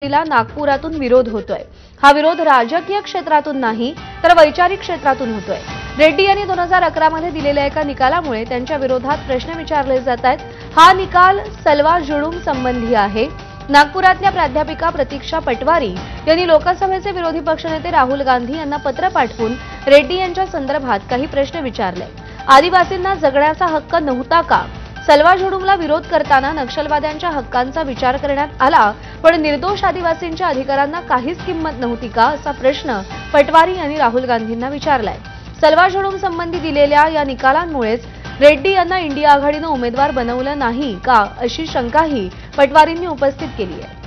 ला नागपुरातून विरोध होतोय। हा विरोध राजकीय क्षेत्रातून नाही तर वैचारिक क्षेत्रातून होतोय। रेड्डी यांनी 2011 मध्ये दिलेल्या एका निकालामुळे त्यांच्या विरोधात प्रश्न विचारले जात आहेत। हा निकाल सलवा जुडूम संबंधी आहे। नागपुरातल्या प्राध्यापिका प्रतीक्षा पटवारी यांनी लोकसभेचे विरोधी पक्षनेते राहुल गांधी यांना पत्र पाठवून रेड्डी यांच्या संदर्भात काही प्रश्न विचारले। आदिवासींना जगण्याचा हक्क नव्हता का? सलवा जुडूमला विरोध करताना नक्षलवाद्यांच्या हक्कांचा विचार करण्यात आला, पण निर्दोष आदिवासींच्या अधिकारांना काहीच किंमत नव्हती का, असा प्रश्न पटवारी यांनी राहुल गांधींना विचारलाय। सलवा जुडूम संबंधी दिलेल्या या निकालांमुळेच रेड्डी यांना इंडिया आघाडीने उमेदवार बनवलं नाही का, अशी शंकाही पटवारींनी उपस्थित केली आहे।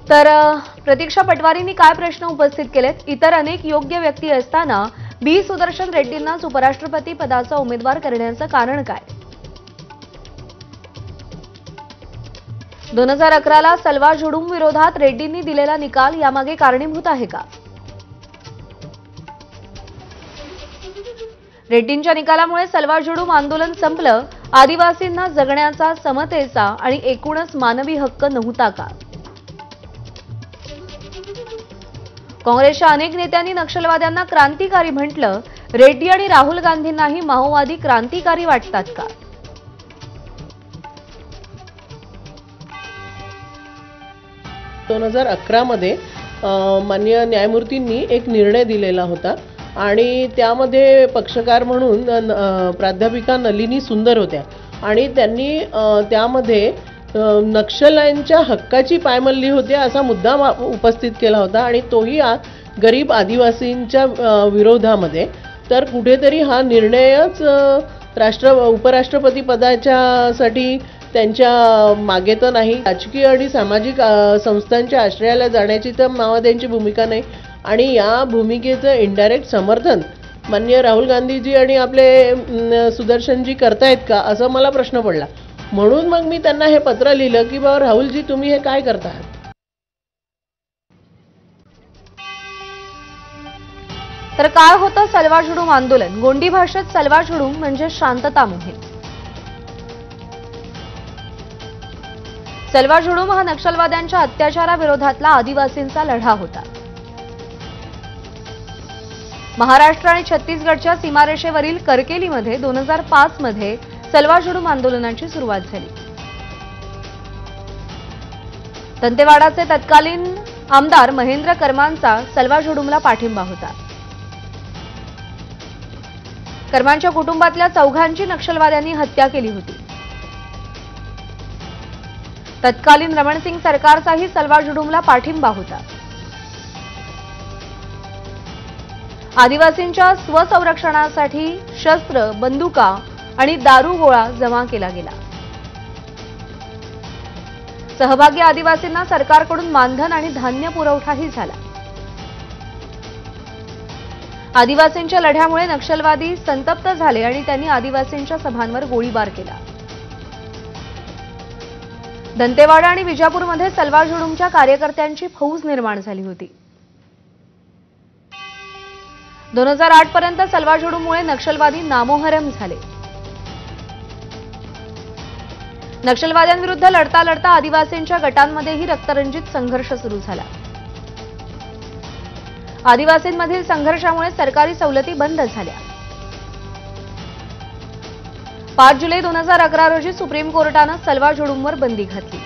तर प्रतीक्षा पटवारींनी काय प्रश्न उपस्थित केलेत? इतर अनेक योग्य व्यक्ती असताना बी सुदर्शन रेड्डींनाच उपराष्ट्रपती पदाचा उमेदवार करण्याचं कारण काय? 2011 ला सलवा जुडूम विरोधात रेड्डींनी दिलेला निकाल यामागे कारणीभूत आहे का? रेड्डींच्या निकालामुळे सलवा जुडूम आंदोलन संपलं, आदिवासींना जगण्याचा, समतेचा आणि एकूणच मानवी हक्क नव्हता का? काँग्रेसच्या अनेक नेत्यांनी नक्षलवाद्यांना क्रांतिकारी म्हटलं, रेड्डी आणि राहुल गांधींनाही माओवादी क्रांतिकारी वाटतात का? दोन 2011 मध्ये माननीय न्यायमूर्तींनी एक निर्णय दिलेला होता आणि त्यामध्ये पक्षकार म्हणून प्राध्यापिका नलिनी सुंदर होत्या आणि त्यांनी त्यामध्ये नक्षल्यांच्या हक्काची पायमल्ली होते असा मुद्दा उपस्थित केला होता आणि तोही गरीब आदिवासींच्या विरोधामध्ये। तर कुठेतरी हा निर्णयच उपराष्ट्रपती पदाच्यासाठी त्यांच्या मागे तर नाही, राजकीय आणि सामाजिक संस्थांच्या आश्रयाला जाण्याची तर माओवाद्यांची भूमिका नाही आणि या भूमिकेचं इनडायरेक्ट समर्थन माननीय राहुल गांधीजी आणि आपले सुदर्शनजी करतायत का, असं मला प्रश्न पडला। म्हणून मग मी त्यांना हे पत्र लिहिलं की बाबा राहुलजी, तुम्ही हे काय करताय? तर काय होतं सलवा जुडूम आंदोलन? गोंडी भाषेत सलवा जुडूम म्हणजे शांतता मोहीम। सलवा जुडूम हा नक्षलवाद्यांच्या अत्याचाराविरोधातला आदिवासींचा लढा होता। महाराष्ट्र आणि छत्तीसगडच्या सीमारेषेवरील करकेलीमध्ये 2005 मध्ये सलवा जुडूम आंदोलनाची सुरुवात झाली। दंतेवाडाचे तत्कालीन आमदार महेंद्र कर्मांचा सलवा जुडूमला पाठिंबा होता। कर्मांच्या कुटुंबातल्या 4 नक्षलवाद्यांनी हत्या केली होती। तत्कालीन रमणसिंग सरकारचाही सलवा जुडूमला पाठिंबा होता। आदिवासींच्या स्वसंरक्षणासाठी शस्त्र, बंदुका आणि दारुगोळा जमा केला गेला। सहभागी आदिवासींना सरकारकडून मानधन आणि धान्य पुरवठाही झाला। आदिवासींच्या लढ्यामुळे नक्षलवादी संतप्त झाले आणि त्यांनी आदिवासींच्या सभांवर गोळीबार केला। दंतेवाडा आणि विजापूरमध्ये सलवा जुडूमच्या कार्यकर्त्यांची फौज निर्माण झाली होती। 2008 पर्यंत सलवा जुडूममुळे नक्षलवादी नामोहरम झाले। नक्षलवाद्यांविरुद्ध लढता लढता आदिवासींच्या गटांमध्येही रक्तरंजित संघर्ष सुरू झाला। आदिवासींमधील संघर्षामुळे सरकारी सवलती बंद झाल्या। 5 जुलै 2011 रोजी सुप्रीम कोर्टानं सलवा जुडूमवर बंदी घातली।